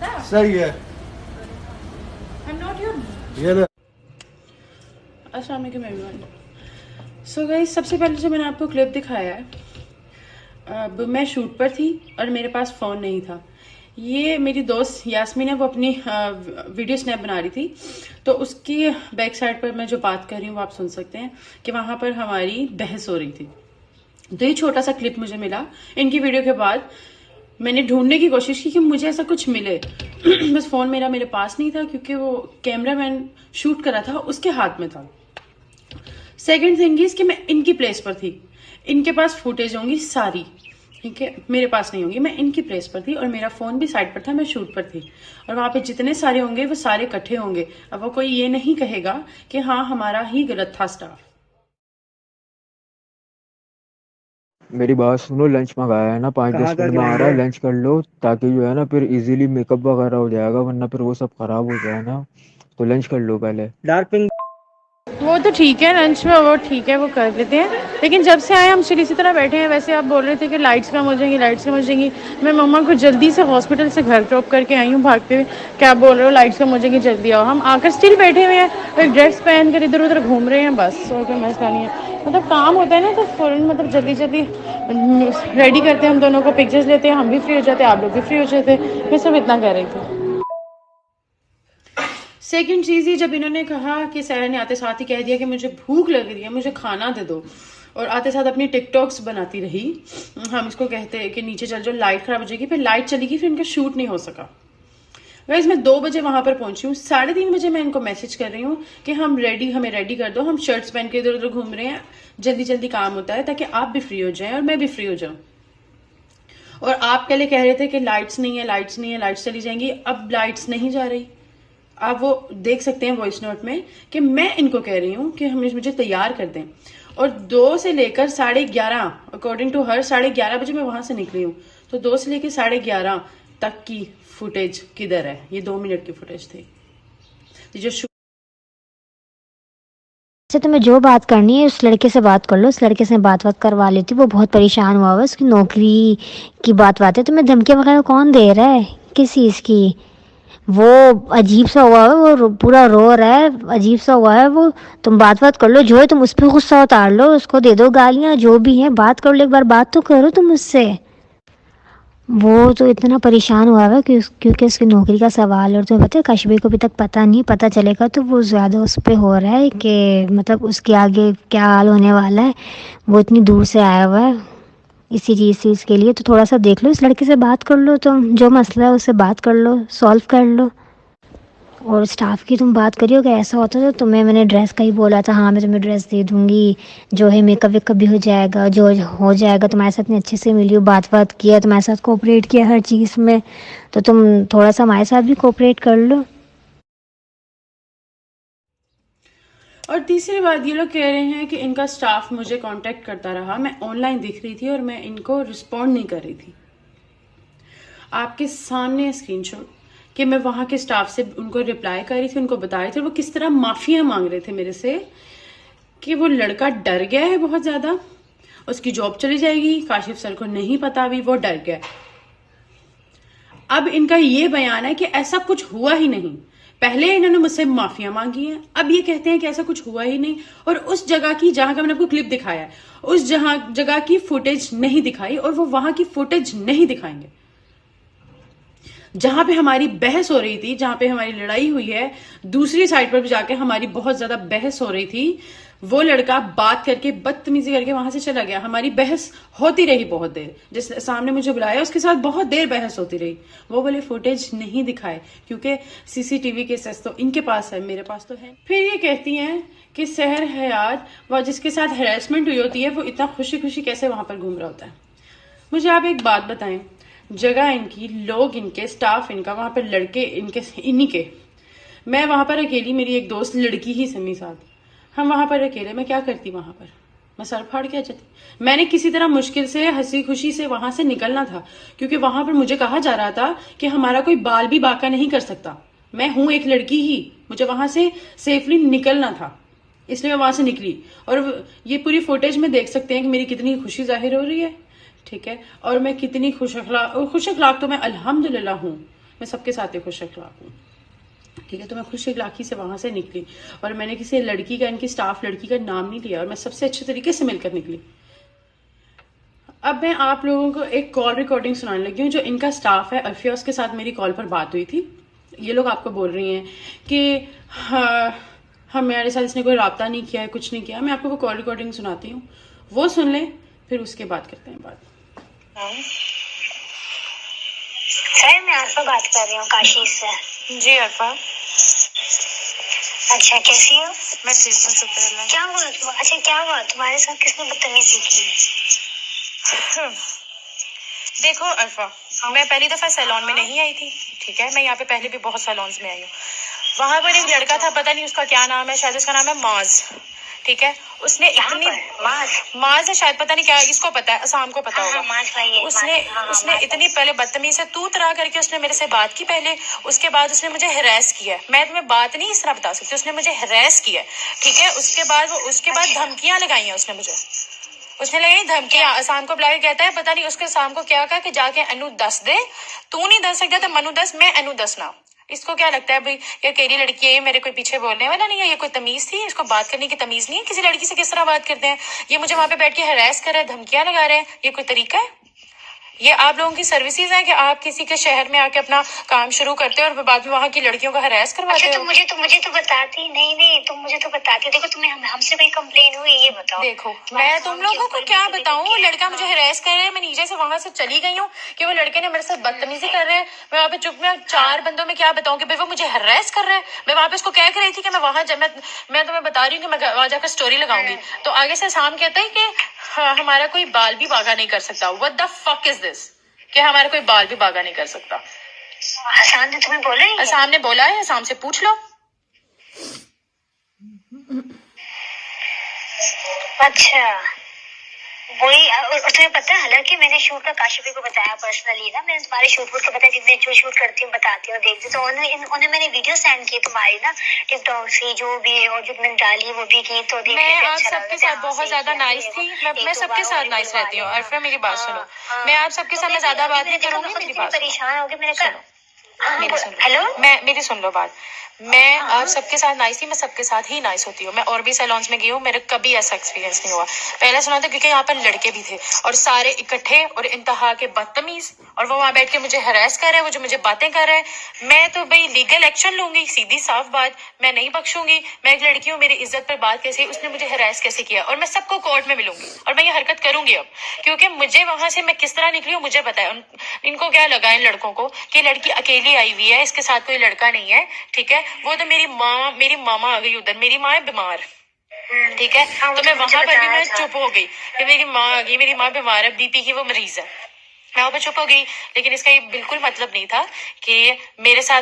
सही है। ये ले। अस्सलाम वालेकुम एवरीवन। सो गाइस, सबसे पहले जो मैंने आपको क्लिप दिखाया है, अब मैं शूट पर थी और मेरे पास फ़ोन नहीं था। ये मेरी दोस्त यास्मीन है, वो अपनी वीडियो स्नैप बना रही थी, तो उसकी बैक साइड पर मैं जो बात कर रही हूँ वो आप सुन सकते हैं कि वहाँ पर हमारी बहस हो रही थी। तो ये छोटा सा क्लिप मुझे मिला इनकी वीडियो के बाद। मैंने ढूंढने की कोशिश की कि मुझे ऐसा कुछ मिले बस फ़ोन मेरे पास नहीं था, क्योंकि वो कैमरामैन शूट कर रहा था, उसके हाथ में था। सेकंड थिंग इज कि मैं इनकी प्लेस पर थी, इनके पास फुटेज होंगी सारी, ठीक है, मेरे पास नहीं होंगी। मैं इनकी प्लेस पर थी और मेरा फोन भी साइड पर था, मैं शूट पर थी, और वहां पे जितने सारे होंगे वो सारे इकट्ठे होंगे। अब वो कोई ये नहीं कहेगा कि हाँ हमारा ही गलत था स्टाफ। मेरी बात सुनो, लंच मंगाया है ना, 5-10 मिनट में आ रहा है, लंच कर लो ताकि जो है ना फिर इजीली मेकअप वगैरह हो जाएगा, वरना फिर वो सब खराब हो जाए ना। तो लंच कर लो पहले। Dark pink. वो तो ठीक है, लंच में वो ठीक है, वो कर लेते हैं, लेकिन जब से आए हम चिल इसी तरह बैठे हैं। वैसे आप बोल रहे थे कि लाइट्स कम हो जाएंगी, लाइट्स कम हो जाएंगी। मैं मम्मा को जल्दी से हॉस्पिटल से घर ड्रॉप करके आई हूँ भागते हुए। क्या बोल रहे हो, लाइट्स कम हो जाएंगी, जल्दी आओ। हम आकर स्टिल बैठे हुए हैं, एक ड्रेस पहन कर इधर उधर घूम रहे हैं, बस और कोई मसला नहीं है। मतलब काम होता है ना तो फौरन मतलब जल्दी जल्दी रेडी करते हैं, हम दोनों को पिक्चर्स लेते हैं, हम भी फ्री हो जाते हैं, आप लोग भी फ्री हो जाते हैं। मैं सब इतना कह रही थी। सेकंड चीज़ ही, जब इन्होंने कहा कि सहर ने आते साथ ही कह दिया कि मुझे भूख लग रही है, मुझे खाना दे दो, और आते साथ अपनी टिकटॉक्स बनाती रही। हम इसको कहते हैं कि नीचे चल जाओ, लाइट खराब हो जाएगी, फिर लाइट चली गई, फिर इनका शूट नहीं हो सका। गाइस, मैं 2 बजे वहां पर पहुंची हूँ, 3:30 बजे मैं इनको मैसेज कर रही हूँ कि हमें रेडी कर दो, हम शर्ट्स पहन के इधर उधर घूम रहे हैं, जल्दी जल्दी काम होता है ताकि आप भी फ्री हो जाए और मैं भी फ्री हो जाऊं। और आप पहले कह रहे थे कि लाइट्स नहीं है, लाइट्स नहीं है, लाइट्स चली जाएंगी, अब लाइट्स नहीं जा रही। आप वो देख सकते हैं वॉइस नोट में कि मैं इनको कह रही हूँ कि हमें मुझे तैयार कर दें, और 2 से लेकर 11:30, अकॉर्डिंग टू हर 11:30 बजे मैं वहां से निकली हूँ। तो 2 से लेकर 11:30 तक की फुटेज किधर है? ये 2 मिनट की फुटेज थी। तो जो से तुम्हें जो बात करनी है उस लड़के से बात कर लो, उस लड़के से बात करवा लेती। वो बहुत परेशान हुआ हुआ, उसकी नौकरी की बात है। तुम्हें धमकी वगैरह कौन दे रहा है, किस चीज़ की? वो अजीब सा हुआ है, वो पूरा रो रहा है, अजीब सा हुआ है वो। तुम बात कर लो, जो है तुम उस पर गुस्सा उतार लो, उसको दे दो गालियाँ, जो भी है बात कर लो, एक बार बात तो करो तुम उससे। वो तो इतना परेशान हुआ है क्योंकि उसकी नौकरी का सवाल, और तुम्हें पता है कश्मीर को अभी तक पता नहीं, पता चलेगा तो वो ज़्यादा उस पर हो रहा है कि मतलब उसके आगे क्या हाल होने वाला है। वो इतनी दूर से आया हुआ है इसी चीज़ के लिए। तो थोड़ा सा देख लो, इस लड़के से बात कर लो, तुम जो मसला है उससे बात कर लो, सॉल्व कर लो। और स्टाफ की तुम बात करियो कि ऐसा होता तो तुम्हें मैंने ड्रेस का ही बोला था, हाँ मैं तुम्हें ड्रेस दे दूँगी, जो है मेकअप वेकअप भी हो जाएगा, जो हो जाएगा। तुम्हारे साथ इतने अच्छे से मिली हो, बात किया, तुम्हारे साथ कोऑपरेट किया हर चीज़ में, तो तुम थोड़ा सा हमारे साथ भी कोऑपरेट कर लो। और तीसरी बात, ये लोग कह रहे हैं कि इनका स्टाफ मुझे कांटेक्ट करता रहा, मैं ऑनलाइन दिख रही थी और मैं इनको रिस्पॉन्ड नहीं कर रही थी। आपके सामने स्क्रीनशॉट कि मैं वहां के स्टाफ से उनको रिप्लाई कर रही थी, उनको बता रही थी वो किस तरह माफिया मांग रहे थे मेरे से कि वो लड़का डर गया है बहुत ज्यादा, उसकी जॉब चली जाएगी, काशिफ सर को नहीं पता, अभी वो डर गया। अब इनका ये बयान है कि ऐसा कुछ हुआ ही नहीं। पहले इन्होंने मुझसे माफिया मांगी है, अब ये कहते हैं कि ऐसा कुछ हुआ ही नहीं। और उस जगह की जहां का मैंने आपको क्लिप दिखाया है, उस जगह की फुटेज नहीं दिखाई, और वो वहां की फुटेज नहीं दिखाएंगे जहां पे हमारी बहस हो रही थी, जहां पे हमारी लड़ाई हुई है। दूसरी साइड पर भी जाके हमारी बहुत ज्यादा बहस हो रही थी। वो लड़का बात करके बदतमीजी करके वहां से चला गया। हमारी बहस होती रही बहुत देर, जिस सामने मुझे बुलाया उसके साथ बहुत देर बहस होती रही। वो बोले फुटेज नहीं दिखाए क्योंकि सीसीटीवी केसेस तो इनके पास है, मेरे पास तो है। फिर ये कहती हैं कि सहर हयात व जिसके साथ हैरेसमेंट हुई होती है वो इतना खुशी खुशी कैसे वहां पर घूम रहा होता है। मुझे आप एक बात बताएं, जगह इनकी, लोग इनके, स्टाफ इनका, वहां पर लड़के इनके, इन्हीं के। मैं वहां पर अकेली, मेरी एक दोस्त लड़की ही समी साथ, हम वहां पर अकेले, मैं क्या करती वहां पर? मैं सर फाड़ के आ जाती। मैंने किसी तरह मुश्किल से हंसी खुशी से वहां से निकलना था, क्योंकि वहां पर मुझे कहा जा रहा था कि हमारा कोई बाल भी बाका नहीं कर सकता। मैं हूं एक लड़की ही, मुझे वहां से सेफली निकलना था, इसलिए मैं वहां से निकली। और ये पूरी फुटेज में देख सकते हैं कि मेरी कितनी खुशी जाहिर हो रही है, ठीक है। और मैं कितनी खुश अखलाक तो मैं अल्हम्दुलिल्लाह हूं, मैं सबके साथ ही खुश अखलाक हूँ, ठीक है। तो मैं खुश अखलाकी से वहां से निकली और मैंने किसी लड़की का, इनकी स्टाफ लड़की का नाम नहीं लिया और मैं सबसे अच्छे तरीके से मिलकर निकली। अब मैं आप लोगों को एक कॉल रिकॉर्डिंग सुनाने लगी हूँ जो इनका स्टाफ है अल्फिया, उसके साथ मेरी कॉल पर बात हुई थी। ये लोग आपको बोल रही हैं कि हमारे साथ इसने कोई राब्ता नहीं किया है, कुछ नहीं किया। मैं आपको वो कॉल रिकॉर्डिंग सुनाती हूँ, वो सुन लें, फिर उसके बाद करते हैं बात। सर मैं अरफा बात कर रही हूँ काशी से। जी अरफा। अच्छा कैसी हो? मैं ठीक हूँ, शुक्र अल्लाह। क्या हुआ? अच्छा क्या हुआ तुम्हारे साथ? किसने बदतमीजी की? देखो अरफा, मैं पहली दफा सैलून में नहीं आई थी, ठीक है। मैं यहाँ पे पहले भी बहुत सैलून्स में आई हूँ। वहां पर एक लड़का था, पता नहीं उसका क्या नाम है, शायद उसका नाम है माज, ठीक है। उसने इतनी माज है शायद, पता नहीं क्या, इसको पता है, असाम को पता होगा। उसने इतनी पहले बदतमीजी से तू तरा करके उसने मेरे से बात की पहले, उसके बाद उसने मुझे हरास किया है। मैं तुम्हें बात नहीं इस तरह बता सकती, उसने मुझे हरास किया है, ठीक है। उसके बाद धमकियां लगाई हैं उसने मुझे, उसने लगाई धमकियां। असाम को बुला के कहता है, पता नहीं उसके असाम को क्या कहा कि जाके अनु दस दे, तू नहीं दस सकता तो मनु दस, मैं अनु दसना। इसको क्या लगता है भाई ये अकेली लड़की है, ये मेरे कोई पीछे बोलने वाला नहीं है, ये कोई तमीज थी, इसको बात करने की तमीज नहीं है, किसी लड़की से किस तरह बात करते हैं। ये मुझे वहां पे बैठ के हरास कर रहा है, धमकियां लगा रहे हैं, ये कोई तरीका है? ये आप लोगों की सर्विसेज है कि आप किसी के शहर में आके अपना काम शुरू करते हो और बाद में वहाँ की लड़कियों का हरास करवाते हो? मुझे तो बताती नहीं, तुम मुझे तो बताती। देखो तुम्हें हमसे कोई कंप्लेन हुई, ये बताओ। देखो मैं तुम लोगों को क्या बताऊं, लड़का मुझे हरास कर रहा है, मैं नीचे से वहां से चली गई हूँ कि वो लड़के ने मेरे साथ बदतमीजी कर रहे हैं। मैं वहाँ पे चुप में 4 बंदों में क्या बताऊं कि भाई वो मुझे हरास कर रहे हैं। मैं वहां पे उसको कह रही थी कि मैं वहां मैं तुम्हें बता रही हूँ कि मैं वहां जाकर स्टोरी लगाऊंगी, तो आगे से शाम कहता है कि हमारा कोई बाल भी बागा नहीं कर सकता। What the fuck is this कि हमारा कोई बाल भी बागा नहीं कर सकता? हसान ने तुम्हें बोला है? हसान ने बोला है, हसान से पूछ लो। अच्छा वही। और तुम्हें पता है, हालांकि मैंने शूट का काशिफी को बताया पर्सनली ना, मैंने तुम्हारे शूट को बताया, जितने जो शूट करती हूँ बताती हूँ, देखती, तो उन्होंने मैंने वीडियो सेंड की तुम्हारी ना टिकटॉक से, जो भी है, और जो मैंने डाली वो भी की, तो मैं आप सबके साथ बहुत ज्यादा नाइस थी। मैं सबके साथ नाइस रहती हूँ। अरफा मेरी बात सुनो, मैं आप सबके साथ मैं ज्यादा बात नहीं करूंगी, मेरी बात परेशान हो गई। मैंने कहा हेलो, मेरी सुन लो बात। मैं आप सबके साथ नाइस थी, मैं सबके साथ ही नाइस होती हूँ। मैं और भी सैलून्स में गई हूँ, मेरे कभी ऐसा एक्सपीरियंस नहीं हुआ। पहले सुना था क्योंकि यहाँ पर लड़के भी थे और सारे इकट्ठे और इंतहा के बदतमीज, और वो वहां बैठ के मुझे हरास कर रहे हैं, वो जो मुझे बातें कर रहे हैं। मैं तो भाई लीगल एक्शन लूंगी, सीधी साफ बात, मैं नहीं बख्शूंगी। मैं एक लड़की हूँ, मेरी इज्जत पर बात कैसे, उसने मुझे हरास कैसे किया, और मैं सबको कोर्ट में मिलूंगी और मैं ये हरकत करूंगी अब, क्योंकि मुझे वहां से मैं किस तरह निकली हूँ मुझे पता है। इनको क्या लगा इन लड़कों को कि लड़की अकेली आई हुई है, इसके साथ कोई लड़का नहीं है, ठीक है। वो तो मेरी मामा आ गई उधर, मेरी माँ है बीमार, ठीक है। तो मैं वहां पर भी मैं चुप हो गई कि मेरी माँ आ गई, मेरी माँ बीमार है, बीपी की वो मरीज है, मैं वहां पर चुप हो गई। लेकिन इसका ये बिल्कुल मतलब नहीं था कि मेरे साथ